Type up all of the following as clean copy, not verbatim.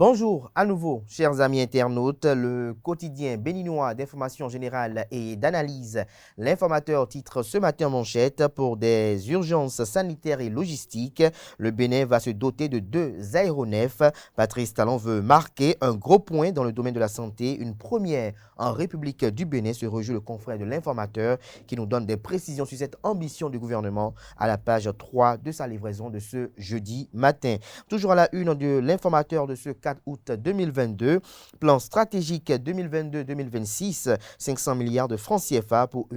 Bonjour à nouveau, chers amis internautes. Le quotidien béninois d'information générale et d'analyse, l'informateur titre ce matin en manchette: pour des urgences sanitaires et logistiques, le Bénin va se doter de 2 aéronefs. Patrice Talon veut marquer un gros point dans le domaine de la santé, une première en République du Bénin, se réjouit le confrère de l'informateur qui nous donne des précisions sur cette ambition du gouvernement à la page 3 de sa livraison de ce jeudi matin. Toujours à la une de l'informateur de ce 4 août 2022, plan stratégique 2022-2026, 500 milliards de francs CFA pour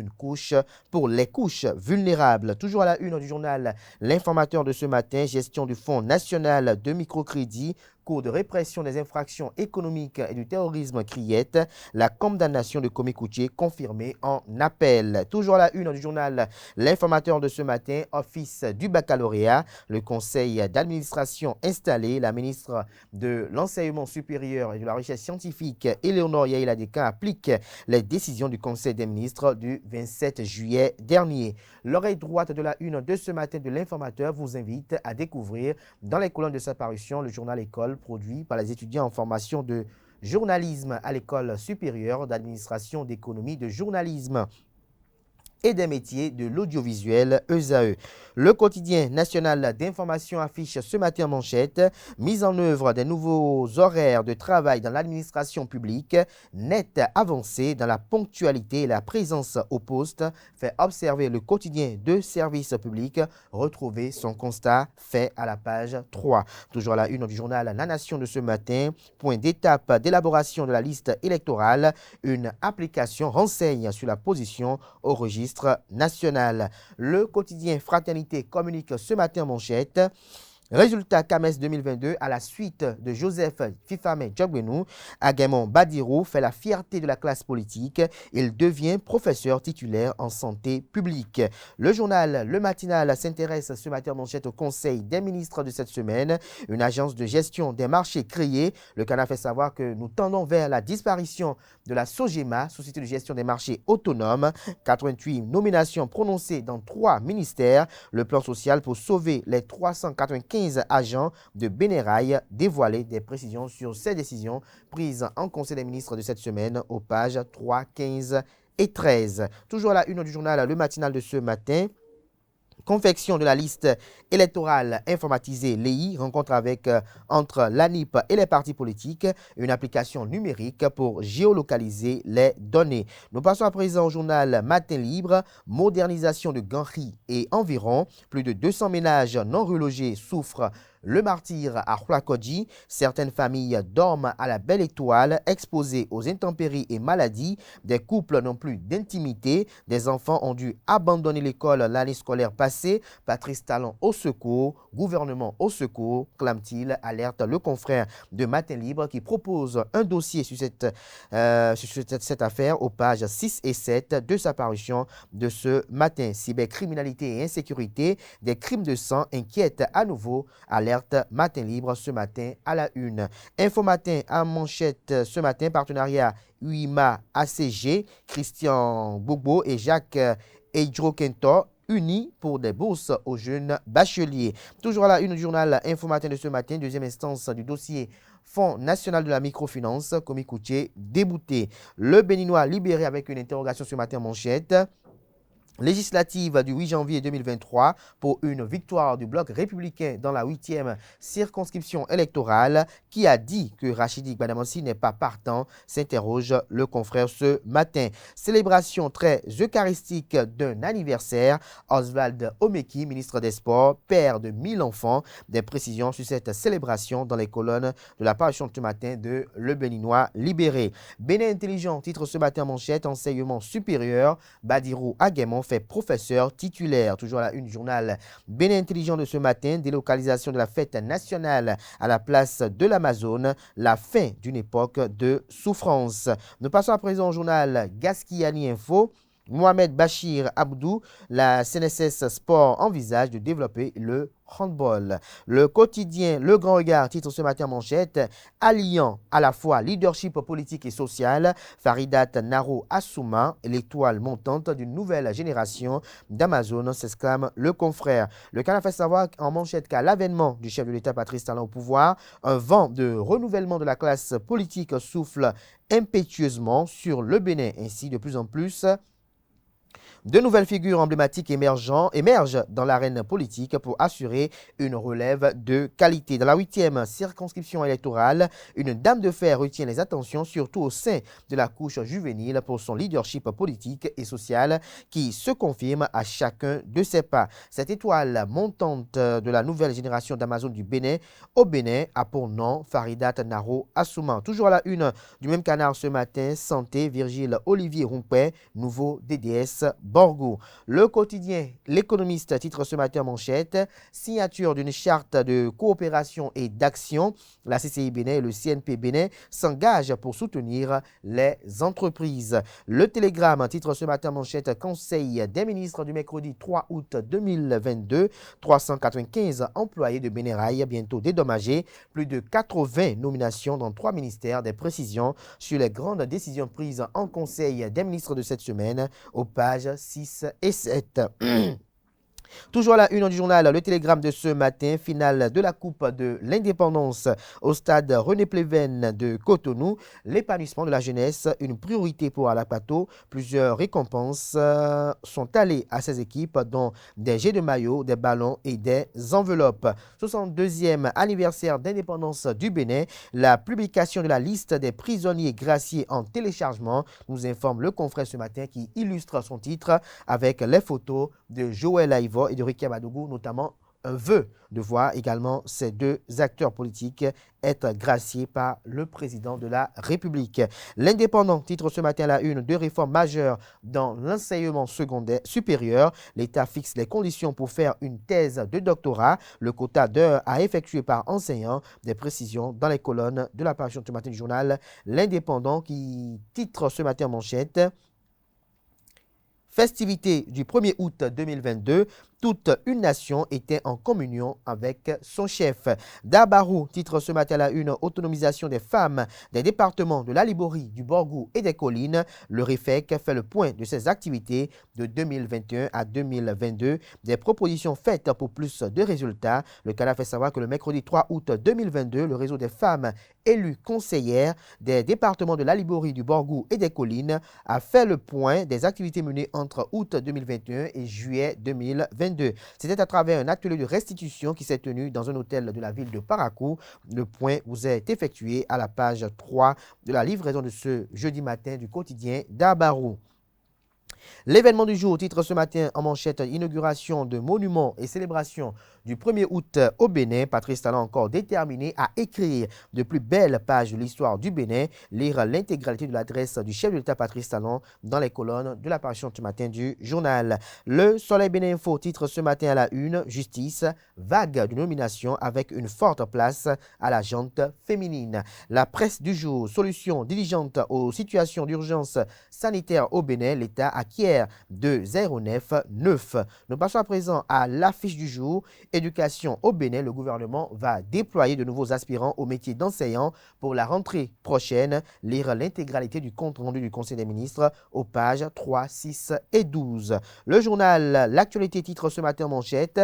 les couches vulnérables. Toujours à la une du journal L'informateur de ce matin, gestion du Fonds national de microcrédit, cours de répression des infractions économiques et du terrorisme criette, la condamnation de Komé Koutié confirmée en appel. Toujours à la une du journal L'informateur de ce matin, office du baccalauréat, le conseil d'administration installé, la ministre de l'enseignement supérieur et de la recherche scientifique, Éléonore Yaïla Descamps, applique les décisions du conseil des ministres du 27 juillet dernier. L'oreille droite de la une de ce matin de l'informateur vous invite à découvrir dans les colonnes de sa parution le journal École, produit par les étudiants en formation de journalisme à l'École supérieure d'administration d'économie de journalisme et des métiers de l'audiovisuel ESAE. Le quotidien national d'information affiche ce matin en manchette: mise en œuvre des nouveaux horaires de travail dans l'administration publique, nette avancée dans la ponctualité et la présence au poste, fait observer le quotidien de service public. Retrouvez son constat fait à la page 3. Toujours à la une du journal La Nation de ce matin, point d'étape d'élaboration de la liste électorale, une application renseigne sur la position au registre national. Le quotidien Fraternité communique ce matin en manchette: résultat CAMES 2022 à la suite de Joseph Fifame Djogbenou, Aguemon Badirou fait la fierté de la classe politique. Il devient professeur titulaire en santé publique. Le journal Le Matinal s'intéresse ce matin en manchette au conseil des ministres de cette semaine. Une agence de gestion des marchés créée. Le Canard fait savoir que nous tendons vers la disparition de la SOGEMA, Société de gestion des marchés autonomes. 88 nominations prononcées dans 3 ministères. Le plan social pour sauver les 395 agents de Bénérail, dévoilé des précisions sur ces décisions prises en Conseil des ministres de cette semaine aux pages 3, 15 et 13. Toujours à la une du journal Le Matinal de ce matin, confection de la liste électorale informatisée LEI, rencontre entre l'ANIP et les partis politiques, une application numérique pour géolocaliser les données. Nous passons à présent au journal Matin Libre, modernisation de Ganri et environ, plus de 200 ménages non relogés souffrent le martyre à Huakodji. Certaines familles dorment à la belle étoile, exposées aux intempéries et maladies. Des couples n'ont plus d'intimité. Des enfants ont dû abandonner l'école l'année scolaire passée. Patrice Talon au secours, gouvernement au secours, clame-t-il, alerte le confrère de Matin Libre qui propose un dossier sur cette affaire aux pages 6 et 7 de sa parution de ce matin. Cybercriminalité et insécurité, des crimes de sang inquiètent à nouveau, alerte Matin Libre ce matin à la une. Info Matin à manchette ce matin, partenariat UIMA ACG, Christian Gbogbo et Jacques Ejdro-Kento unis pour des bourses aux jeunes bacheliers. Toujours à la une du journal Info Matin de ce matin, deuxième instance du dossier Fonds national de la microfinance, Komé Koutié débouté. Le Béninois libéré avec une interrogation ce matin en manchette. Législative du 8 janvier 2023 pour une victoire du bloc républicain dans la 8e circonscription électorale. Qui a dit que Rachidi Gbadamosi n'est pas partant, s'interroge le confrère ce matin. Célébration très eucharistique d'un anniversaire. Oswald Omeki, ministre des Sports, père de 1000 enfants. Des précisions sur cette célébration dans les colonnes de la parution de ce matin de Le Béninois libéré. Bénin intelligent, titre ce matin en manchette, enseignement supérieur, Badirou Aguemon fait professeur titulaire. Toujours à la une du journal Bénin intelligent de ce matin, délocalisation de la fête nationale à la place de l'Amazone, la fin d'une époque de souffrance. Nous passons à présent au journal Gaskiani Info. Mohamed Bachir Abdou, la CNSS Sport envisage de développer le handball. Le quotidien Le Grand Regard titre ce matin en manchette alliant à la fois leadership politique et social, Faridat Naro Assouma, l'étoile montante d'une nouvelle génération d'Amazon, s'exclame le confrère. Le Canard fait savoir en manchette qu'à l'avènement du chef de l'État Patrice Talon au pouvoir, un vent de renouvellement de la classe politique souffle impétueusement sur le Bénin. Ainsi, de plus en plus, de nouvelles figures emblématiques émergent dans l'arène politique pour assurer une relève de qualité. Dans la 8e circonscription électorale, une dame de fer retient les attentions, surtout au sein de la couche juvénile, pour son leadership politique et social qui se confirme à chacun de ses pas. Cette étoile montante de la nouvelle génération d'Amazon du Bénin au Bénin a pour nom Faridat Naro Assouma. Toujours à la une du même canard ce matin, santé, Virgile Olivier Rompet, nouveau DDS Borgo. Le quotidien L'Économiste titre ce matin en manchette signature d'une charte de coopération et d'action. La CCI Bénin et le CNP Bénin s'engagent pour soutenir les entreprises. Le Télégramme titre ce matin en manchette Conseil des ministres du mercredi 3 août 2022. 395 employés de Bénin Rail bientôt dédommagés. Plus de 80 nominations dans 3 ministères. Des précisions sur les grandes décisions prises en Conseil des ministres de cette semaine aux pages 6 et 7. Toujours à la une du journal, le Télégramme de ce matin, finale de la Coupe de l'Indépendance au stade René Pleven de Cotonou. L'épanouissement de la jeunesse, une priorité pour Alapato. Plusieurs récompenses sont allées à ces équipes, dont des jets de maillot, des ballons et des enveloppes. 62e anniversaire d'indépendance du Bénin. La publication de la liste des prisonniers graciés en téléchargement, nous informe le confrère ce matin qui illustre son titre avec les photos de Joël Aïvo et de Ricky Madougou, notamment un vœu de voir également ces deux acteurs politiques être graciés par le président de la République. L'Indépendant titre ce matin à la une de réformes majeures dans l'enseignement secondaire supérieur. L'État fixe les conditions pour faire une thèse de doctorat. Le quota d'heures à effectuer par enseignant. Des précisions dans les colonnes de la page ce matin du journal L'Indépendant qui titre ce matin en manchette Festivité du 1er août 2022, toute une nation était en communion avec son chef. Dabarou titre ce matin à la une autonomisation des femmes des départements de la Liborie, du Borgou et des Collines. Le REFEC fait le point de ses activités de 2021 à 2022. Des propositions faites pour plus de résultats. Le Canada fait savoir que le mercredi 3 août 2022, le réseau des femmes élues conseillères des départements de la Liborie, du Borgou et des Collines a fait le point des activités menées entre août 2021 et juillet 2022. C'était à travers un atelier de restitution qui s'est tenu dans un hôtel de la ville de Parakou. Le point vous est effectué à la page 3 de la livraison de ce jeudi matin du quotidien Dabarou. L'événement du jour titre ce matin en manchette inauguration de monuments et célébrations du 1er août au Bénin. Patrice Talon encore déterminé à écrire de plus belles pages de l'histoire du Bénin. Lire l'intégralité de l'adresse du chef de l'État Patrice Talon dans les colonnes de l'apparition ce matin du journal. Le Soleil Bénin Info titre ce matin à la une justice, vague de nomination avec une forte place à la jante féminine. La presse du jour, solution diligente aux situations d'urgence sanitaire au Bénin. L'État acquiert de aéronefs neufs. Nous passons à présent à l'affiche du jour. Éducation au Bénin, le gouvernement va déployer de nouveaux aspirants au métier d'enseignant pour la rentrée prochaine. Lire l'intégralité du compte rendu du Conseil des ministres aux pages 3, 6 et 12. Le journal L'actualité titre ce matin en manchette.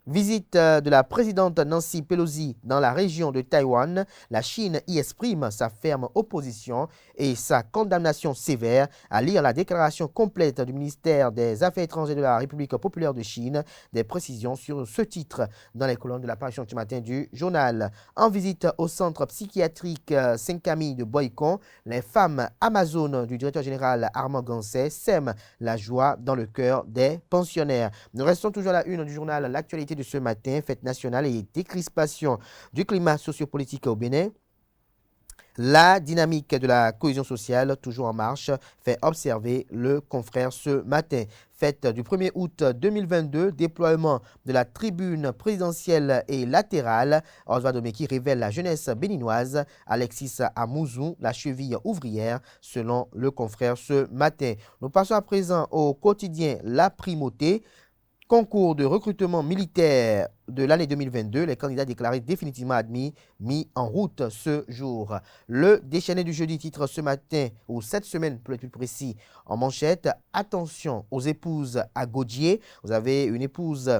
Visite de la présidente Nancy Pelosi dans la région de Taïwan. La Chine y exprime sa ferme opposition et sa condamnation sévère. À lire la déclaration complète du ministère des Affaires étrangères de la République populaire de Chine. Des précisions sur ce titre dans les colonnes de la page du matin du journal. En visite au centre psychiatrique Saint-Camille de Boycon, les femmes amazones du directeur général Armand Gansset sèment la joie dans le cœur des pensionnaires. Nous restons toujours à la une du journal L'actualité de ce matin, fête nationale et décrispation du climat sociopolitique au Bénin. La dynamique de la cohésion sociale, toujours en marche, fait observer le confrère ce matin. Fête du 1er août 2022, déploiement de la tribune présidentielle et latérale. Oswald Omeki révèle la jeunesse béninoise. Alexis Amouzou, la cheville ouvrière, selon le confrère ce matin. Nous passons à présent au quotidien La Primauté. Concours de recrutement militaire de l'année 2022, les candidats déclarés définitivement admis, mis en route ce jour. Le déchaîné du jeudi titre ce matin, ou cette semaine pour être plus précis, en manchette, attention aux épouses à Gaudier. Vous avez une épouse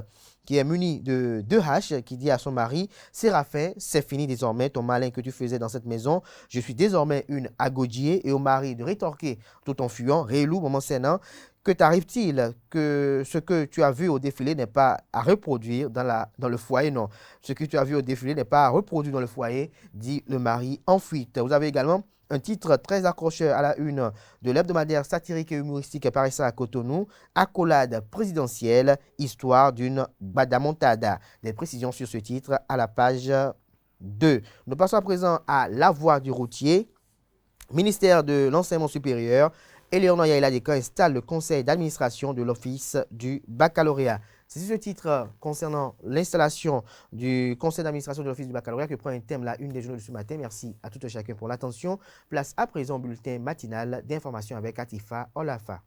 qui est munie de 2 haches, qui dit à son mari, Séraphin, c'est fini désormais ton malin que tu faisais dans cette maison. Je suis désormais une à Gaudier. Et au mari de rétorquer tout en fuyant, Réelou, moment sénant, que t'arrive-t-il que ce que tu as vu au défilé n'est pas à reproduire dans le foyer? Non, ce que tu as vu au défilé n'est pas à reproduire dans le foyer, dit le mari en fuite. Vous avez également un titre très accrocheur à la une de l'hebdomadaire satirique et humoristique paraissant à Cotonou, Accolade présidentielle, histoire d'une badamontada. Des précisions sur ce titre à la page 2. Nous passons à présent à La Voix du routier, ministère de l'enseignement supérieur. Éléonore Yaïla Descamps installe le conseil d'administration de l'office du baccalauréat. C'est sur ce titre concernant l'installation du conseil d'administration de l'office du baccalauréat que prend un thème la une des journaux de ce matin. Merci à tout et chacun pour l'attention. Place à présent au bulletin matinal d'information avec Atifa Olafa.